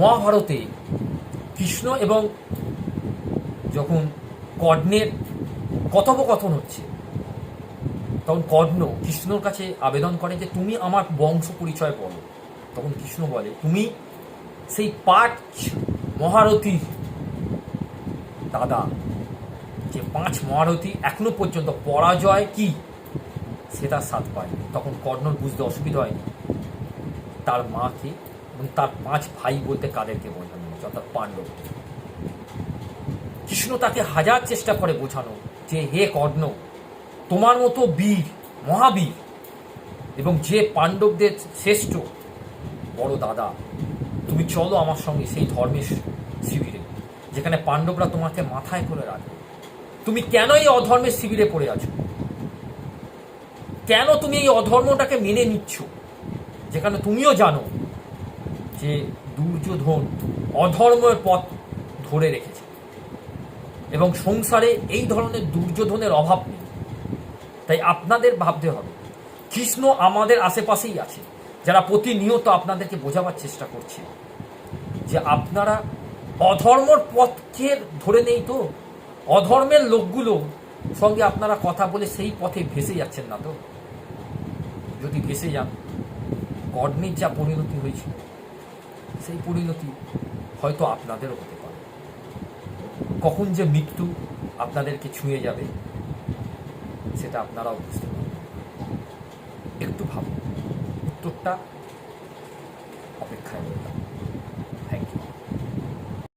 মহাভারতে কৃষ্ণ এবং যখন কর্ণের কথোপকথন হচ্ছে, তখন কর্ণ কৃষ্ণর কাছে আবেদন করে যে তুমি আমার বংশ পরিচয় বলো। তখন কৃষ্ণ বলে তুমি সেই 5 মহারথী দাদা, যে 5 মহারথী এখনো পর্যন্ত পরাজয় কি সেটা স্বাদ পায়নি। তখন কর্ণর বুঝতে অসুবিধা হয়নি তার মাকে এবং তার 5 ভাই বলতে কাদেরকে বোঝানো হচ্ছে, অর্থাৎ পাণ্ডব। কৃষ্ণ তাকে হাজার চেষ্টা করে বোঝানো যে হে কর্ণ, তোমার মতো বীর, মহাবীর এবং যে পাণ্ডবদের শ্রেষ্ঠ বড় দাদা, তুমি চলো আমার সঙ্গে সেই ধর্মের শিবিরে, যেখানে পাণ্ডবরা তোমাকে মাথায় করে রাখবে। তুমি কেন এই অধর্মের শিবিরে পড়ে আছো? কেন তুমি এই অধর্মটাকে মেনে নিচ্ছ, যেখানে তুমিও জানো যে দুর্যোধন অধর্মের পথ ধরে রেখেছে এবং সংসারে এই ধরনের দুর্যোধনের অভাব নেই। তাই আপনাদের ভাবতে হবে, কৃষ্ণ আমাদের আশেপাশেই আছে, যারা প্রতিনিয়ত আপনাদেরকে বোঝাবার চেষ্টা করছে যে আপনারা অধর্মর পথকে ধরে নেই তো, অধর্মের লোকগুলো সঙ্গে আপনারা কথা বলে সেই পথে ভেসে যাচ্ছেন না তো? যদি ভেসে যান, কর্ণের যা পরিণতি হয়েছিল সেই পরিণতি হয়তো আপনাদেরও হতে পারে। কখন যে মৃত্যু আপনাদেরকে ছুঁয়ে যাবে সেটা আপনারাও বুঝতে পারবেন। একটু ভাবুন, উত্তরটা অপেক্ষায় রইলাম।